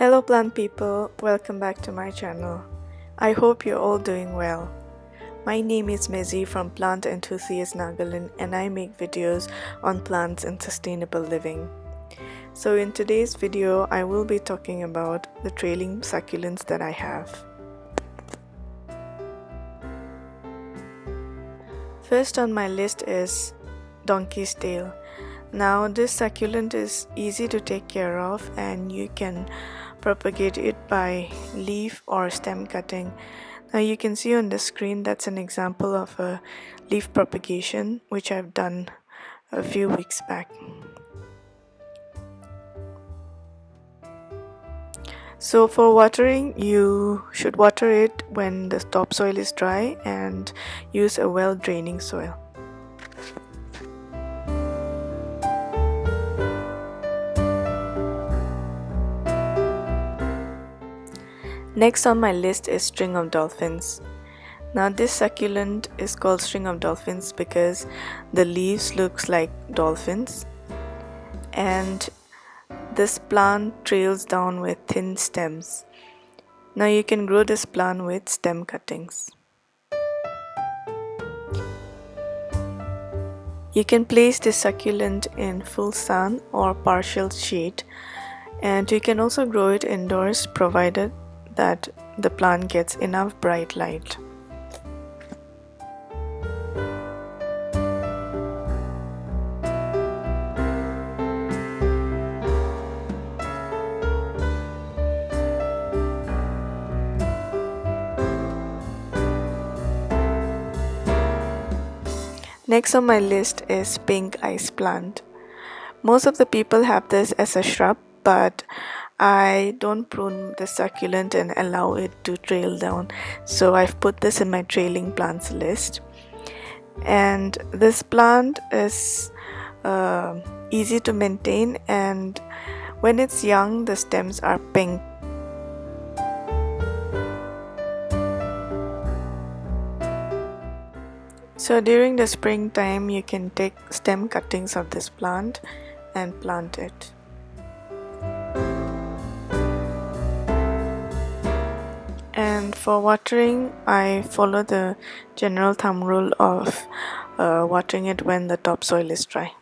Hello plant people, welcome back to my channel. I hope you're all doing well. My name is Mezi from Plant Enthusiast Nagaland and I make videos on plants and sustainable living. So in today's video, I will be talking about the trailing succulents that I have. First on my list is donkey's tail. Now this succulent is easy to take care of and you can propagate it by leaf or stem cutting. Now you can see on the screen that's an example of a leaf propagation which I've done a few weeks back. So for watering, you should water it when the topsoil is dry and use a well draining soil. Next on my list is string of dolphins. Now this succulent is called string of dolphins because the leaves looks like dolphins and this plant trails down with thin stems. Now you can grow this plant with stem cuttings. You can place this succulent in full sun or partial shade, and you can also grow it indoors provided that the plant gets enough bright light. Next on my list is pink ice plant. Most of the people have this as a shrub, but I don't prune the succulent and allow it to trail down, so I've put this in my trailing plants list. And this plant is easy to maintain, and when it's young the stems are pink. So during the springtime you can take stem cuttings of this plant and plant it. And for watering, I follow the general thumb rule of watering it when the topsoil is dry.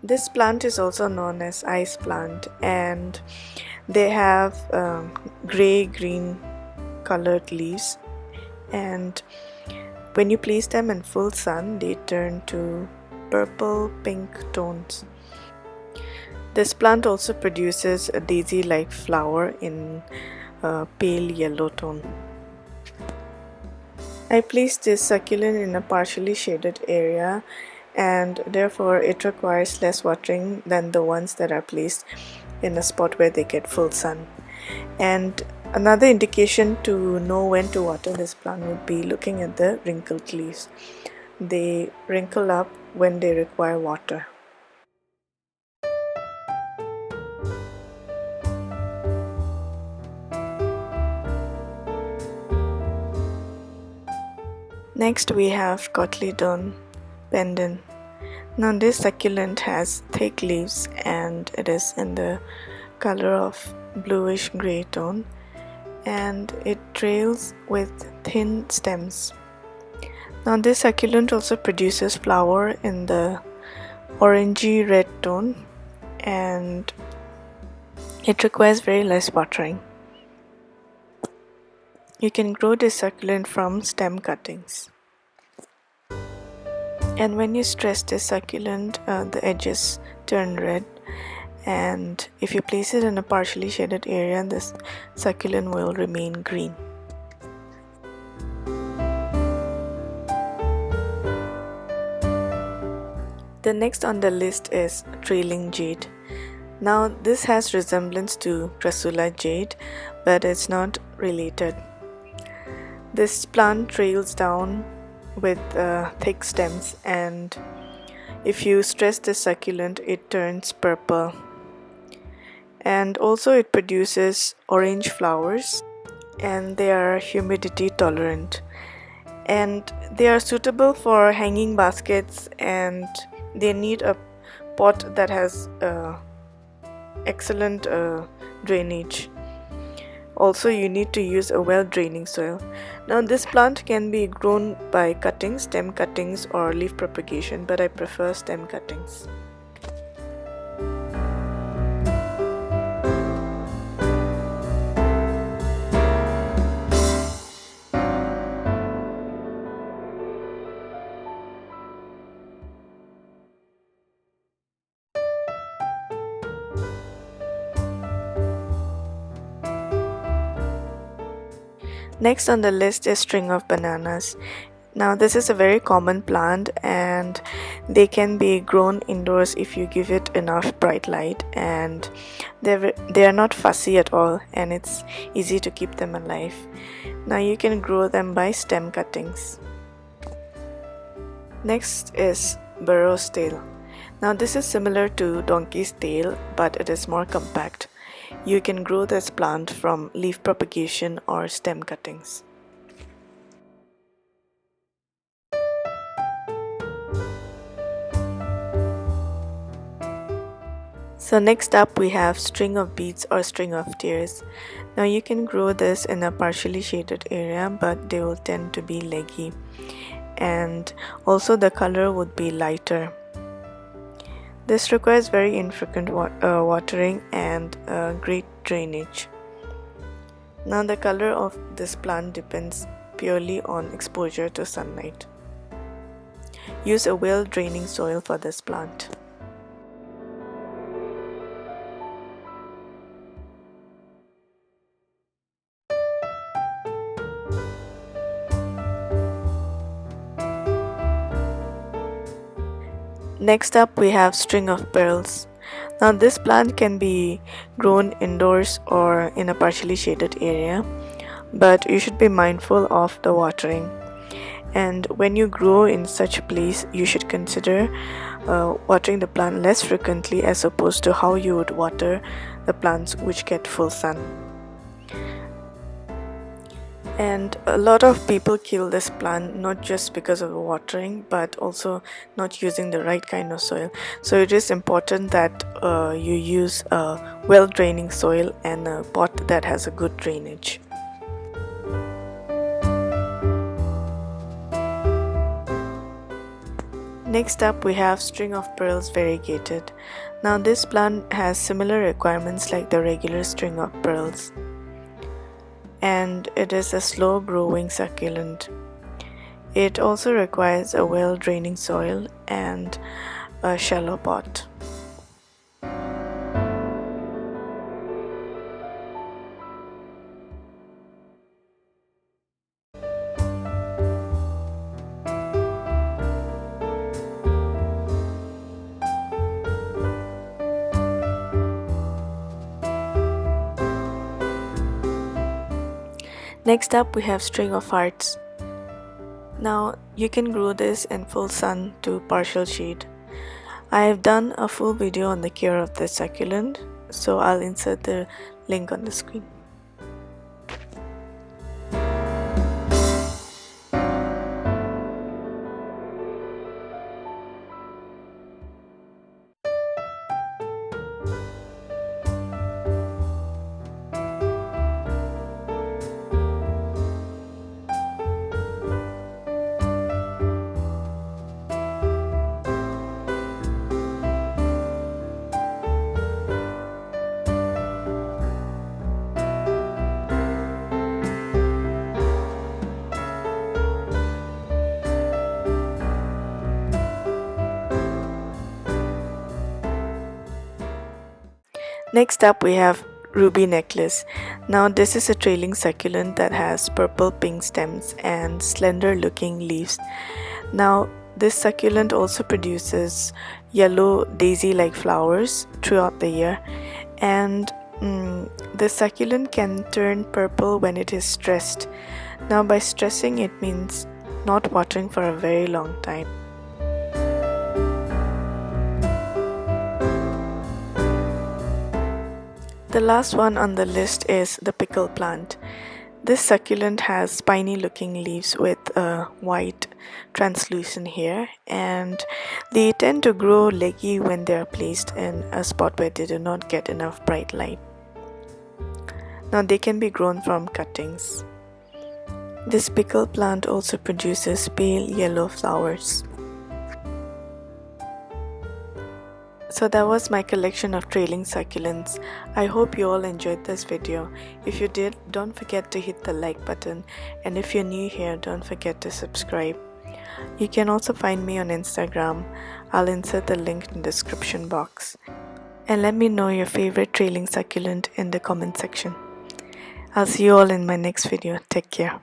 This plant is also known as ice plant, and they have gray-green colored leaves, and when you place them in full sun they turn to purple pink tones. This plant also produces a daisy-like flower in a pale yellow tone. I placed this succulent in a partially shaded area, and therefore it requires less watering than the ones that are placed in a spot where they get full sun. And another indication to know when to water this plant would be looking at the wrinkled leaves. They wrinkle up when they require water. Next we have Cotyledon pendens. Now this succulent has thick leaves and it is in the color of bluish gray tone, and it trails with thin stems. Now this succulent also produces flower in the orangey red tone, and it requires very less watering. You can grow this succulent from stem cuttings. And when you stress this succulent, the edges turn red, and if you place it in a partially shaded area, this succulent will remain green. The next on the list is trailing jade. Now this has resemblance to Crassula jade, but it's not related. This plant trails down with thick stems, and if you stress the succulent it turns purple, and also it produces orange flowers and they are humidity tolerant. and they are suitable for hanging baskets, and they need a pot that has excellent drainage. Also, you need to use a well draining soil. Now this plant can be grown by cuttings, stem cuttings or leaf propagation, but I prefer stem cuttings. Next on the list is string of bananas. Now this is a very common plant, and they can be grown indoors if you give it enough bright light, and they are not fussy at all, and it's easy to keep them alive. Now you can grow them by stem cuttings. Next is burro's tail. Now this is similar to donkey's tail, but it is more compact. You can grow this plant from leaf propagation or stem cuttings. So next up we have string of beads or string of tears. Now you can grow this in a partially shaded area, but they will tend to be leggy, and also the color would be lighter. This requires very infrequent watering and great drainage. Now the color of this plant depends purely on exposure to sunlight. Use a well draining soil for this plant. Next up we have string of pearls. Now this plant can be grown indoors or in a partially shaded area, but you should be mindful of the watering. And when you grow in such a place, you should consider watering the plant less frequently as opposed to how you would water the plants which get full sun. And a lot of people kill this plant not just because of the watering, but also not using the right kind of soil. So it is important that you use a well draining soil and a pot that has a good drainage. Next up we have string of pearls variegated. Now this plant has similar requirements like the regular string of pearls, and it is a slow growing succulent. It also requires a well draining soil and a shallow pot. Next up we have string of hearts. Now you can grow this in full sun to partial shade. I have done a full video on the care of this succulent, so I'll insert the link on the screen. Next up we have ruby necklace. Now this is a trailing succulent that has purple pink stems and slender looking leaves. Now this succulent also produces yellow daisy like flowers throughout the year, and this succulent can turn purple when it is stressed. Now by stressing it means not watering for a very long time. The last one on the list is the pickle plant. This succulent has spiny looking leaves with a white translucent hair, and they tend to grow leggy when they are placed in a spot where they do not get enough bright light. Now they can be grown from cuttings. This pickle plant also produces pale yellow flowers. So that was my collection of trailing succulents. I hope you all enjoyed this video. If you did, don't forget to hit the like button, and if you're new here, don't forget to subscribe. You can also find me on Instagram. I'll insert the link in the description box. And let me know your favorite trailing succulent in the comment section. I'll see you all in my next video. Take care.